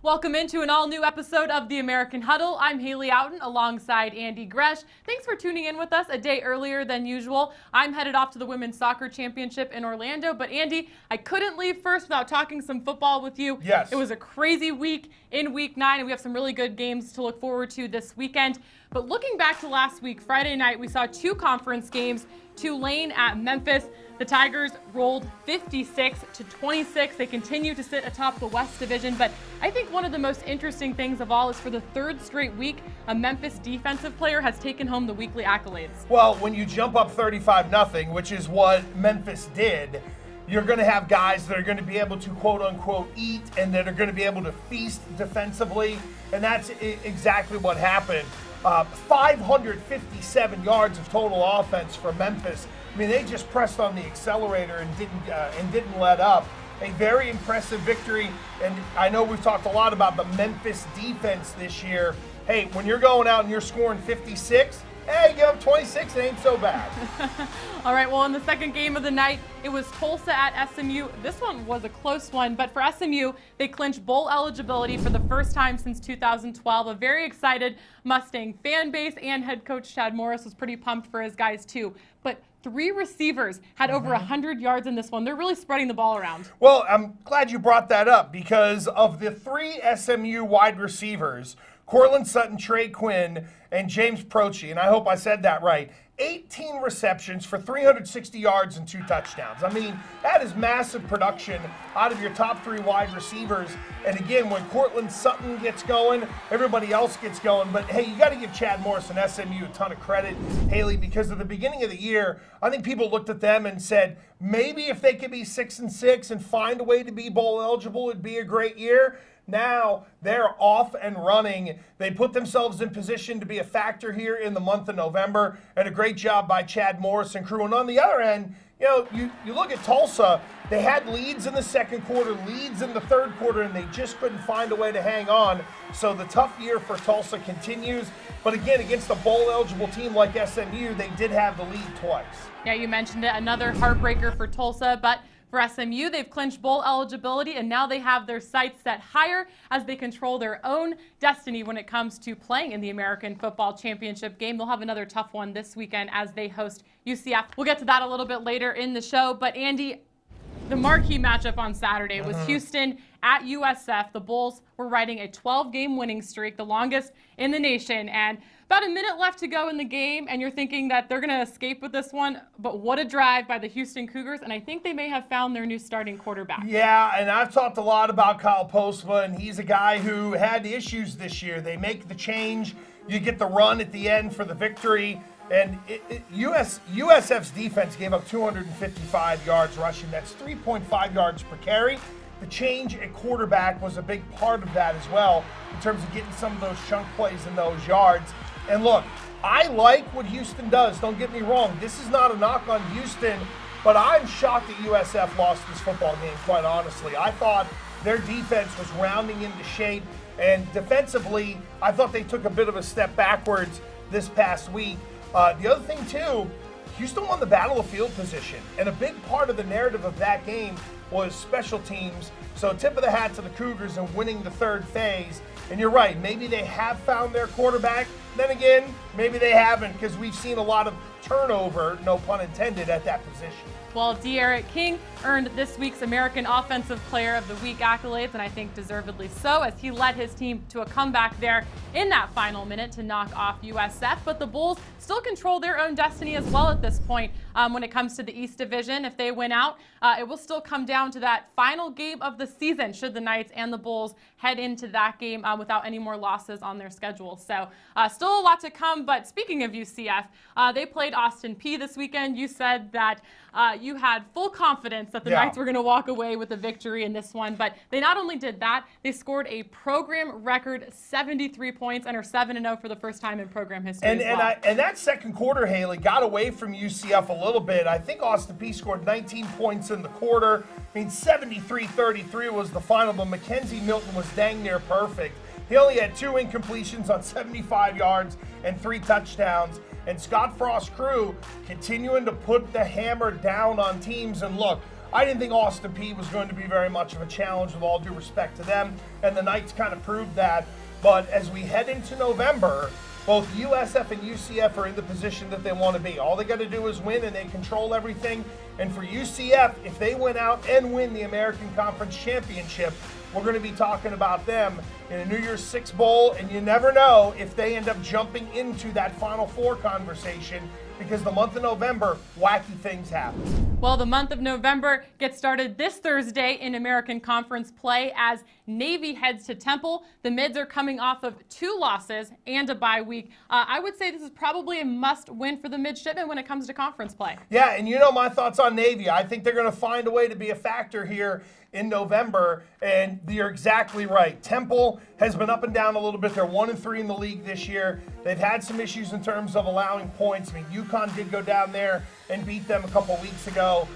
Welcome into an all-new episode of the American Huddle. I'm Hali Oughton alongside Andy Gresh. Thanks for tuning in with us a day earlier than usual. I'm headed off to the Women's Soccer Championship in Orlando, but Andy, I couldn't leave first without talking some football with you. Yes. It was a crazy week in Week 9, and we have some really good games to look forward to this weekend. But looking back to last week, Friday night, we saw two conference games. Tulane at Memphis. The Tigers rolled 56-26. They continue to sit atop the West Division, but I think one of the most interesting things of all is for the third straight week, a Memphis defensive player has taken home the weekly accolades. Well, when you jump up 35-0, which is what Memphis did, you're going to have guys that are going to be able to quote-unquote eat and that are going to be able to feast defensively, and that's exactly what happened. 557 yards of total offense for Memphis. I mean, they just pressed on the accelerator and didn't let up. A very impressive victory, and I know we've talked a lot about the Memphis defense this year. Hey, when you're going out and you're scoring 56, hey, you give up 26, it ain't so bad. All right, well, in the second game of the night, it was Tulsa at SMU. This one was a close one, but for SMU, they clinched bowl eligibility for the first time since 2012. A very excited Mustang fan base, and head coach Chad Morris was pretty pumped for his guys too. But three receivers had over 100 yards in this one. They're really spreading the ball around. Well, I'm glad you brought that up because of the three SMU wide receivers, Cortland Sutton, Trey Quinn, and James Proche, and I hope I said that right, 18 receptions for 360 yards and 2 touchdowns. I mean, that is massive production out of your top three wide receivers. And again, when Cortland Sutton gets going, everybody else gets going. But hey, you got to give Chad Morris and SMU a ton of credit, Haley, because at the beginning of the year, I think people looked at them and said, maybe if they could be 6-6 and find a way to be bowl eligible, it'd be a great year. Now they're off and running. They put themselves in position to be a factor here in the month of November, and a great job by Chad Morris and crew. And on the other end, you know, you look at Tulsa, they had leads in the second quarter, leads in the third quarter, and they just couldn't find a way to hang on. So the tough year for Tulsa continues. But again, against a bowl-eligible team like SMU, they did have the lead twice. Yeah, you mentioned it, another heartbreaker for Tulsa, but for SMU, they've clinched bowl eligibility, and now they have their sights set higher as they control their own destiny when it comes to playing in the American Football Championship game. They'll have another tough one this weekend as they host UCF. We'll get to that a little bit later in the show, but Andy, the marquee matchup on Saturday was Houston at USF. The Bulls were riding a 12-game winning streak, the longest in the nation, and about a minute left to go in the game, and you're thinking that they're going to escape with this one, but what a drive by the Houston Cougars, and I think they may have found their new starting quarterback. Yeah, and I've talked a lot about Kyle Postma, and he's a guy who had issues this year. They make the change, you get the run at the end for the victory, and USF's defense gave up 255 yards rushing. That's 3.5 yards per carry. The change at quarterback was a big part of that as well in terms of getting some of those chunk plays and those yards. And look, I like what Houston does. Don't get me wrong. This is not a knock on Houston, but I'm shocked that USF lost this football game, quite honestly. I thought their defense was rounding into shape, and defensively, I thought they took a bit of a step backwards this past week. The other thing, too, Houston won the battle of field position, and a big part of the narrative of that game was special teams. So tip of the hat to the Cougars in winning the third phase. And you're right, maybe they have found their quarterback. Then again, maybe they haven't, because we've seen a lot of turnover, no pun intended, at that position. Well, De'Aaron King earned this week's American Offensive Player of the Week accolades, and I think deservedly so, as he led his team to a comeback there in that final minute to knock off USF. But the Bulls still control their own destiny as well at this point when it comes to the East Division. If they win out, it will still come down to that final game of the season should the Knights and the Bulls head into that game without any more losses on their schedule. So still a lot to come, but speaking of UCF, they played Austin Peay this weekend. You said that you had full confidence that the Knights were going to walk away with a victory in this one, but they not only did that, they scored a program record 73 points and are 7-0 for the first time in program history. And that second quarter, Haley, got away from UCF a little bit. I think Austin Peay scored 19 points in the quarter. I mean, 73-33 was the final, but Mackenzie Milton was dang near perfect. He only had 2 incompletions on 75 yards and 3 touchdowns. And Scott Frost's crew continuing to put the hammer down on teams. And look, I didn't think Austin Peay was going to be very much of a challenge, with all due respect to them, and the Knights kind of proved that. But as we head into November, both USF and UCF are in the position that they want to be. All they got to do is win, and they control everything. And for UCF, if they win out and win the American Conference Championship, we're going to be talking about them in a New Year's Six Bowl, and you never know if they end up jumping into that Final Four conversation, because the month of November, wacky things happen. Well, the month of November gets started this Thursday in American Conference play as Navy heads to Temple. The Mids are coming off of 2 losses and a bye week. I would say this is probably a must-win for the Midshipmen when it comes to conference play. Yeah, and you know my thoughts on Navy. I think they're going to find a way to be a factor here in November, and you're exactly right. Temple has been up and down a little bit. They're 1-3 in the league this year. They've had some issues in terms of allowing points. I mean, UConn did go down there and beat them a couple weeks ago.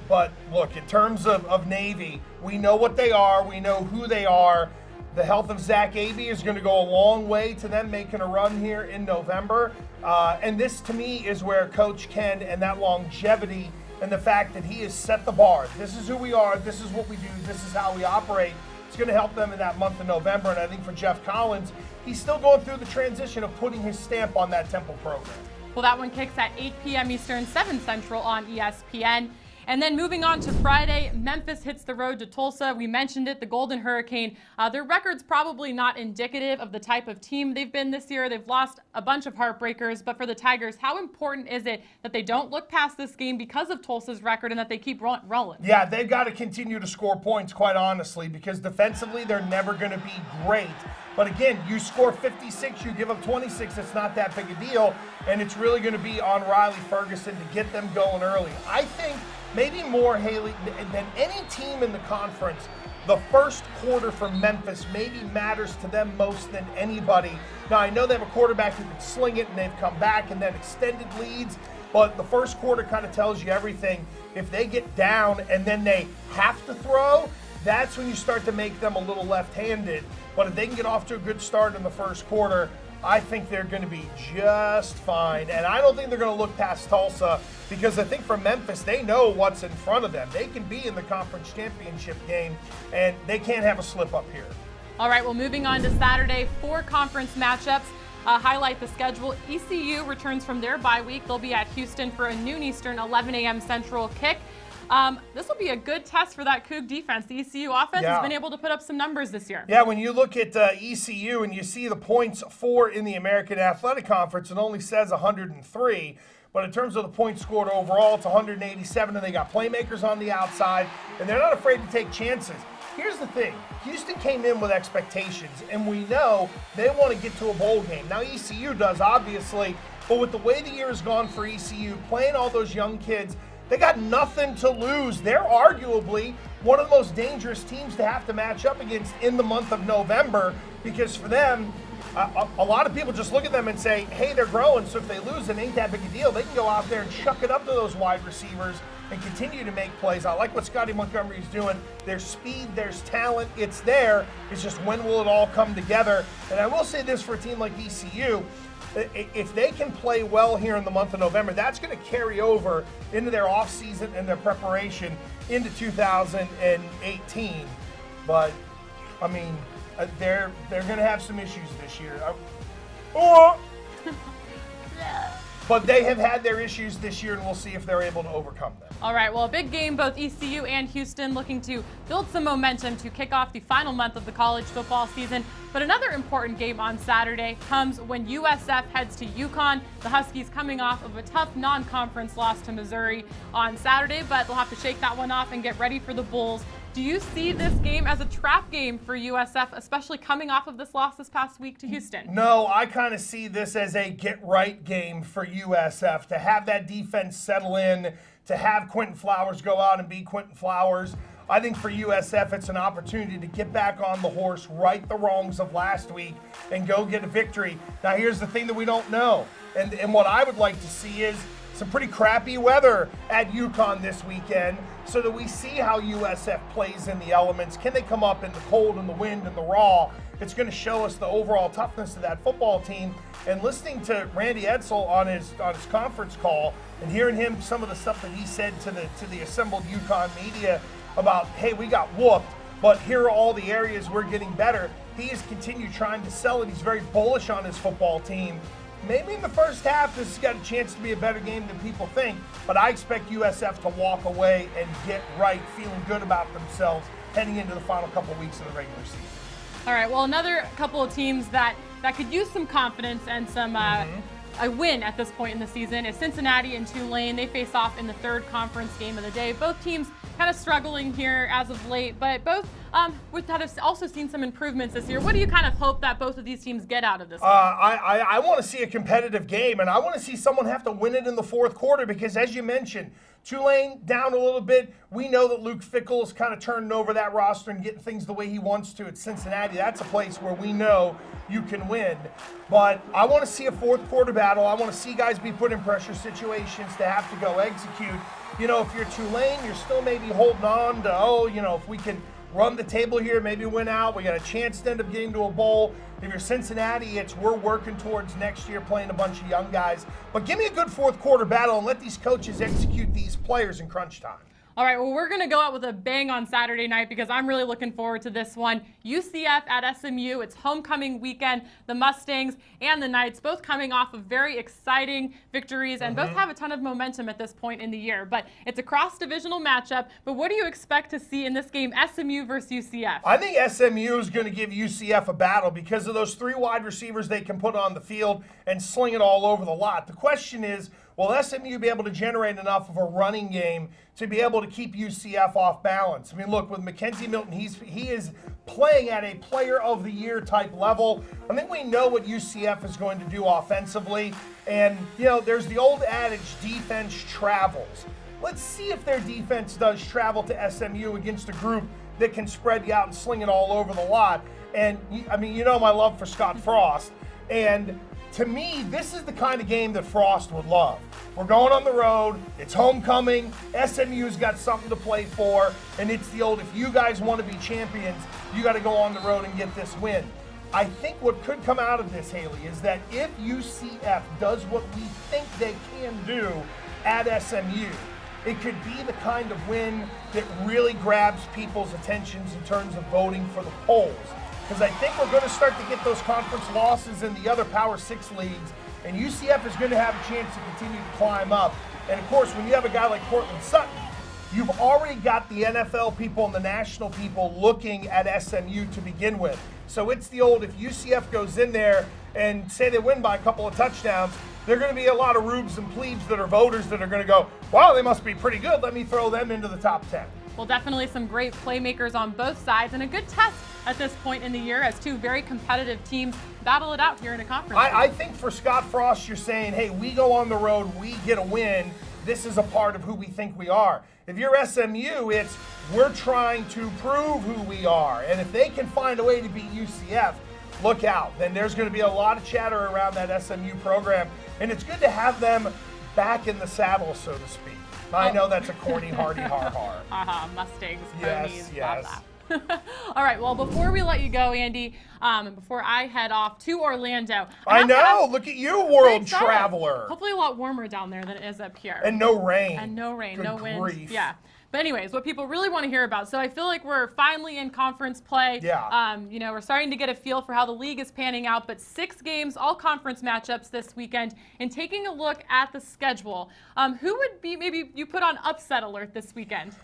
But look, in terms of Navy, we know what they are. We know who they are. The health of Zach Abey is going to go a long way to them making a run here in November. And this, to me, is where Coach Ken and that longevity and the fact that he has set the bar. This is who we are. This is what we do. This is how we operate. It's going to help them in that month of November. And I think for Jeff Collins, he's still going through the transition of putting his stamp on that Temple program. Well, that one kicks at 8 p.m. Eastern, 7 Central on ESPN. And then moving on to Friday, Memphis hits the road to Tulsa. We mentioned it, the Golden Hurricane. Their record's probably not indicative of the type of team they've been this year. They've lost a bunch of heartbreakers. But for the Tigers, how important is it that they don't look past this game because of Tulsa's record and that they keep rolling? Yeah, they've got to continue to score points, quite honestly, because defensively they're never going to be great. But again, you score 56, you give up 26, it's not that big a deal. And it's really going to be on Riley Ferguson to get them going early. I think maybe more, Haley, than any team in the conference, the first quarter for Memphis maybe matters to them most than anybody. Now, I know they have a quarterback who can sling it, and they've come back and then extended leads, but the first quarter kind of tells you everything. If they get down and then they have to throw, that's when you start to make them a little left-handed. But if they can get off to a good start in the first quarter, I think they're going to be just fine. And I don't think they're going to look past Tulsa, because I think for Memphis, they know what's in front of them. They can be in the conference championship game, and they can't have a slip up here. All right, well, moving on to Saturday, 4 conference matchups. Highlight the schedule. ECU returns from their bye week. They'll be at Houston for a noon Eastern, 11 a.m. Central kick. This will be a good test for that Coug defense. The ECU offense has been able to put up some numbers this year. Yeah, when you look at ECU and you see the points for in the American Athletic Conference, it only says 103. But in terms of the points scored overall, it's 187, and they got playmakers on the outside, and they're not afraid to take chances. Here's the thing. Houston came in with expectations, and we know they want to get to a bowl game. Now, ECU does, obviously, but with the way the year has gone for ECU, playing all those young kids, they got nothing to lose. They're arguably one of the most dangerous teams to have to match up against in the month of November, because for them, a lot of people just look at them and say, hey, they're growing, so if they lose, it ain't that big a deal. They can go out there and chuck it up to those wide receivers and continue to make plays. I like what Scotty Montgomery's doing. There's speed, there's talent, it's there. It's just when will it all come together? And I will say this for a team like ECU, if they can play well here in the month of November, that's going to carry over into their offseason and their preparation into 2018. But, I mean, they're going to have some issues this year. But they have had their issues this year, and we'll see if they're able to overcome them. All right, well, a big game, both ECU and Houston looking to build some momentum to kick off the final month of the college football season. But another important game on Saturday comes when USF heads to UConn. The Huskies coming off of a tough non-conference loss to Missouri on Saturday, but they'll have to shake that one off and get ready for the Bulls. Do you see this game as a trap game for USF, especially coming off of this loss this past week to Houston? No, I kind of see this as a get-right game for USF, to have that defense settle in, to have Quentin Flowers go out and be Quentin Flowers. I think for USF, it's an opportunity to get back on the horse, right the wrongs of last week, and go get a victory. Now, here's the thing that we don't know, and what I would like to see is, some pretty crappy weather at UConn this weekend so that we see how USF plays in the elements. Can they come up in the cold and the wind and the raw? It's going to show us the overall toughness of that football team. And listening to Randy Edsall on his conference call and hearing him, some of the stuff that he said to the assembled UConn media about, hey, we got whooped, but here are all the areas we're getting better. He has continued trying to sell it. He's very bullish on his football team. Maybe in the first half, this has got a chance to be a better game than people think, but I expect USF to walk away and get right, feeling good about themselves heading into the final couple of weeks of the regular season. All right, well, another couple of teams that could use some confidence and some a win at this point in the season is Cincinnati and Tulane. They face off in the third conference game of the day. Both teams kind of struggling here as of late, but both have also seen some improvements this year. What do you kind of hope that both of these teams get out of this game? I want to see a competitive game, and I want to see someone have to win it in the fourth quarter because, as you mentioned, Tulane down a little bit. We know that Luke Fickell is kind of turning over that roster and getting things the way he wants to at Cincinnati. That's a place where we know you can win. But I want to see a fourth quarter battle. I want to see guys be put in pressure situations to have to go execute. You know, if you're Tulane, you're still maybe holding on to, if we can run the table here, maybe win out. We got a chance to end up getting to a bowl. If you're Cincinnati, we're working towards next year playing a bunch of young guys. But give me a good fourth quarter battle and let these coaches execute these players in crunch time. All right, well, we're going to go out with a bang on Saturday night because I'm really looking forward to this one. UCF at SMU. It's homecoming weekend. The Mustangs and the Knights both coming off of very exciting victories and both have a ton of momentum at this point in the year. But it's a cross-divisional matchup. But what do you expect to see in this game, SMU versus UCF? I think SMU is going to give UCF a battle because of those three wide receivers they can put on the field and sling it all over the lot. The question is, will SMU be able to generate enough of a running game to be able to keep UCF off balance? I mean, look, with Mackenzie Milton, he is playing at a player of the year type level. I think we know what UCF is going to do offensively. And, there's the old adage, defense travels. Let's see if their defense does travel to SMU against a group that can spread you out and sling it all over the lot. And, I mean, my love for Scott Frost. And to me, this is the kind of game that Frost would love. We're going on the road. It's homecoming. SMU's got something to play for. And it's the old, if you guys want to be champions, you got to go on the road and get this win. I think what could come out of this, Haley, is that if UCF does what we think they can do at SMU, it could be the kind of win that really grabs people's attentions in terms of voting for the polls. Because I think we're going to start to get those conference losses in the other Power 6 leagues, and UCF is going to have a chance to continue to climb up. And, of course, when you have a guy like Cortland Sutton, you've already got the NFL people and the national people looking at SMU to begin with. So it's the old, if UCF goes in there and say they win by a couple of touchdowns, there are going to be a lot of rubes and plebes that are voters that are going to go, wow, they must be pretty good. Let me throw them into the top 10. Well, definitely some great playmakers on both sides and a good test at this point in the year as two very competitive teams battle it out here in a conference. I think for Scott Frost, you're saying, hey, we go on the road, we get a win. This is a part of who we think we are. If you're SMU, it's we're trying to prove who we are. And if they can find a way to beat UCF, look out. Then there's going to be a lot of chatter around that SMU program. And it's good to have them back in the saddle, so to speak. I know that's a corny, hardy, har-har. Mustangs, yes, ponies, yes. blah, blah. All right, well, before we let you go, Andy, before I head off to Orlando. I know, look at you, world traveler. Hopefully a lot warmer down there than it is up here. And no rain. And no rain, Good no wind. grief. Yeah. But anyways, what people really want to hear about. So I feel like we're finally in conference play. Yeah. We're starting to get a feel for how the league is panning out. But 6 games, all conference matchups this weekend. And taking a look at the schedule, who would be maybe you put on upset alert this weekend?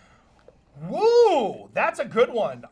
Woo, that's a good one.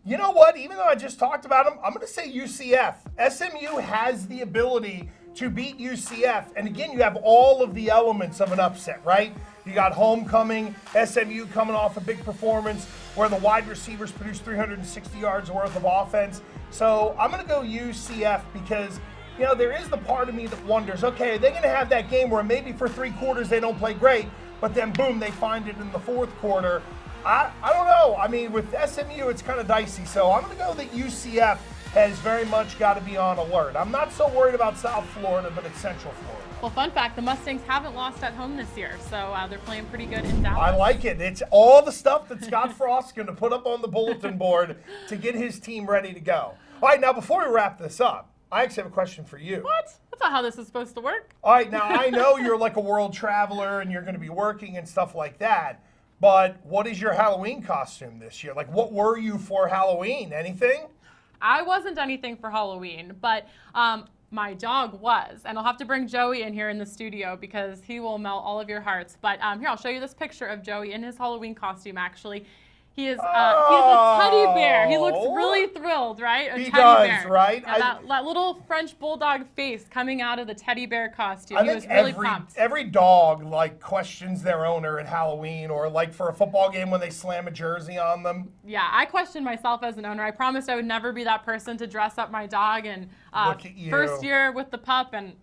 You know what? Even though I just talked about them, I'm going to say UCF. SMU has the ability to beat UCF. And again, you have all of the elements of an upset, right? You got homecoming, SMU coming off a big performance where the wide receivers produced 360 yards worth of offense. So I'm going to go UCF because, there is the part of me that wonders, okay, are they going to have that game where maybe for 3 quarters they don't play great, but then boom, they find it in the 4th quarter? I don't know. I mean, with SMU, it's kind of dicey. So I'm going to go that UCF has very much got to be on alert. I'm not so worried about South Florida, but it's Central Florida. Well, fun fact, the Mustangs haven't lost at home this year, so they're playing pretty good in Dallas. I like it. It's all the stuff that Scott Frost's going to put up on the bulletin board to get his team ready to go. All right, now before we wrap this up, I actually have a question for you. What? That's not how this is supposed to work. All right, now I know you're like a world traveler and you're going to be working and stuff like that, but what is your Halloween costume this year? Like, what were you for Halloween? Anything? I wasn't anything for Halloween, but my dog was. And I'll have to bring Joey in here in the studio because he will melt all of your hearts. But here, I'll show you this picture of Joey in his Halloween costume, actually. He is he's a teddy bear. He looks really thrilled, right? He does, right? That little French bulldog face coming out of the teddy bear costume. I he think was really pumped. every dog like questions their owner at Halloween, or like for a football game when they slam a jersey on them. Yeah, I questioned myself as an owner. I promised I would never be that person to dress up my dog. And Look at you. First year with the pup and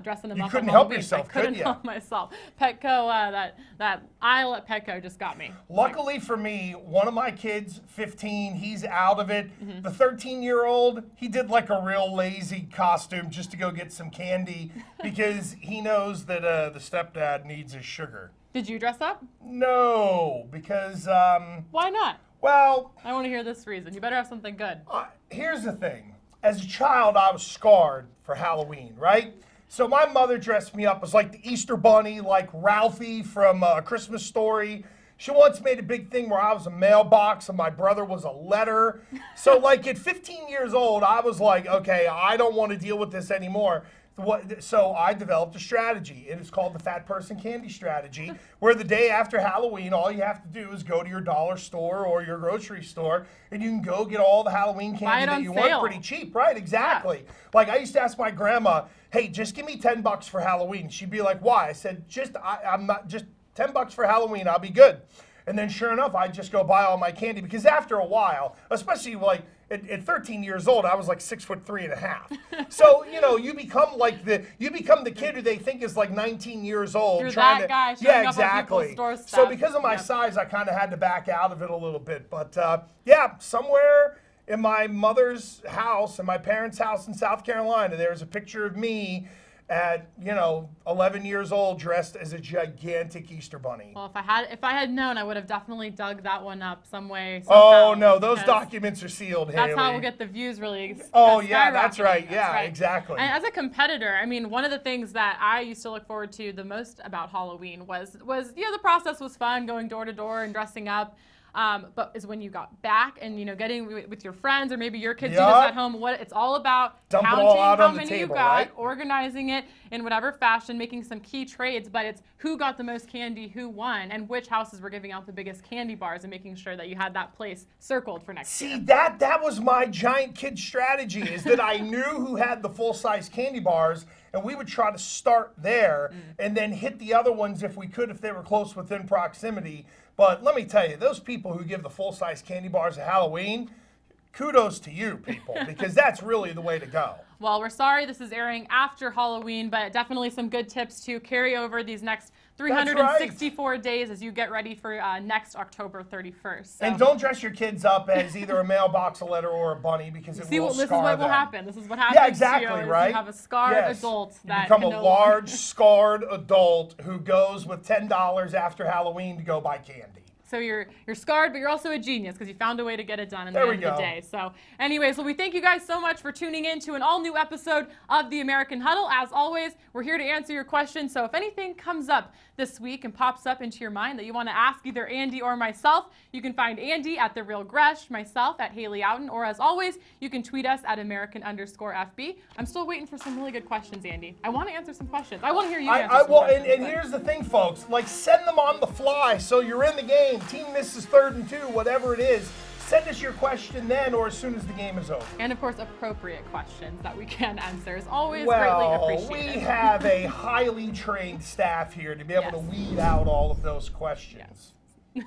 dressing him up. You couldn't on help Halloween. yourself, I couldn't could you? help myself. Petco, that aisle at Petco just got me. Luckily for me, one of my kids, 15, he's out of it. Mm-hmm. The 13-year-old, he did like a real lazy costume just to go get some candy because he knows that the stepdad needs his sugar. Did you dress up? No, because Why not? well, I want to hear this reason. You better have something good. here's the thing. As a child, I was scarred for Halloween, right? So my mother dressed me up as like the Easter Bunny, like Ralphie from A Christmas Story. She once made a big thing where I was a mailbox and my brother was a letter. So like at 15 years old, I was like, okay, I don't want to deal with this anymore. So I developed a strategy. It is called the Fat Person Candy Strategy, where the day after Halloween, all you have to do is go to your dollar store or your grocery store, and you can go get all the Halloween candy that you want pretty cheap, right? Exactly. Yeah. Like I used to ask my grandma, "Hey, just give me $10 for Halloween." She'd be like, "Why?" I said, "I'm not just $10 for Halloween. I'll be good." And then sure enough, I'd just go buy all my candy because after a while, especially like at 13 years old, I was like 6'3.5". So, you know, you become the kid who they think is like 19 years old. You're that guy showing up at people's store stuff. So because of my size, I kind of had to back out of it a little bit. But yeah, somewhere in my mother's house and my parents' house in South Carolina, there's a picture of me at 11 years old dressed as a gigantic Easter bunny. Well, if I had known, I would have definitely dug that one up some way. Oh no, those documents are sealed, Haley. That's how we'll get the views really. Oh yeah, that's right. Yeah, exactly. And as a competitor, I mean, one of the things that I used to look forward to the most about Halloween was the process was fun, going door to door and dressing up. But is when you got back and getting with your friends or maybe your kids do this at home. What it's all about: dump counting it all out how on the many table, you got, right? organizing it in whatever fashion, making some key trades. But it's who got the most candy, who won, and which houses were giving out the biggest candy bars, and making sure that you had that place circled for next year. See, that was my giant kid strategy, is that I knew who had the full-size candy bars, and we would try to start there and then hit the other ones if we could, if they were close within proximity. But let me tell you, those people who give the full-size candy bars at Halloween, kudos to you people, because that's really the way to go. Well, we're sorry this is airing after Halloween, but definitely some good tips to carry over these next 364 days as you get ready for next October 31st. So. And don't dress your kids up as either a mailbox, a letter, or a bunny, because it will scar them. This is what will happen. This is what happens. Yeah, exactly, to you, right? You have a scarred adult that you become a large, scarred adult who goes with $10 after Halloween to go buy candy. So you're scarred, but you're also a genius because you found a way to get it done in the end of the day. So anyways, well, we thank you guys so much for tuning in to an all-new episode of the American Huddle. As always, we're here to answer your questions. So if anything comes up this week and pops up into your mind that you want to ask either Andy or myself, you can find Andy at The Real Gresh, myself at Hali Oughton, or as always, you can tweet us at American_FB. I'm still waiting for some really good questions, Andy. I want to answer some questions. I want to hear you answer some questions. And here's the thing, folks. Like, send them on the fly so you're in the game. Team misses 3rd and 2, whatever it is. Send us your question then or as soon as the game is over. And, of course, appropriate questions that we can answer is always greatly appreciated. We have a highly trained staff here to be able to weed out all of those questions. Yes.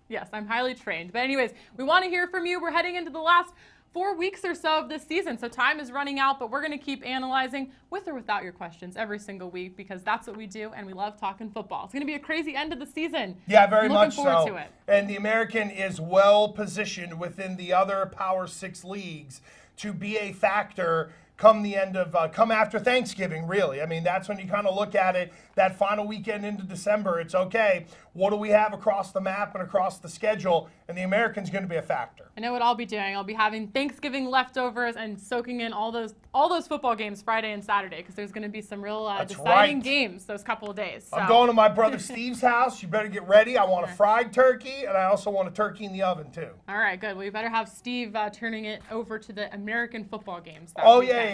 Yes, I'm highly trained. But anyways, we want to hear from you. We're heading into the last 4 weeks or so of this season, so time is running out, but we're going to keep analyzing with or without your questions every single week because that's what we do, and we love talking football. It's going to be a crazy end of the season. Yeah, very much so. Looking forward to it. And the American is well positioned within the other Power 6 leagues to be a factor come the end of come after Thanksgiving, really. I mean, that's when you kind of look at it, that final weekend into December. It's okay, what do we have across the map and across the schedule? And the American's going to be a factor. I know what I'll be doing. I'll be having Thanksgiving leftovers and soaking in all those football games Friday and Saturday, because there's going to be some real deciding games those couple of days. So. I'm going to my brother Steve's house. You better get ready. I want a fried turkey, and I also want a turkey in the oven too. All right, good. Well, you better have Steve turning it over to the American football games. Oh yeah.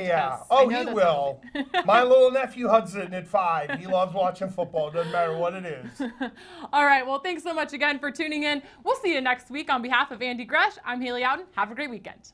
Oh, he will. My little nephew Hudson at 5. He loves watching football. Doesn't matter what it is. All right. Well, thanks so much again for tuning in. We'll see you next week. On behalf of Andy Gresh, I'm Hali Oughton. Have a great weekend.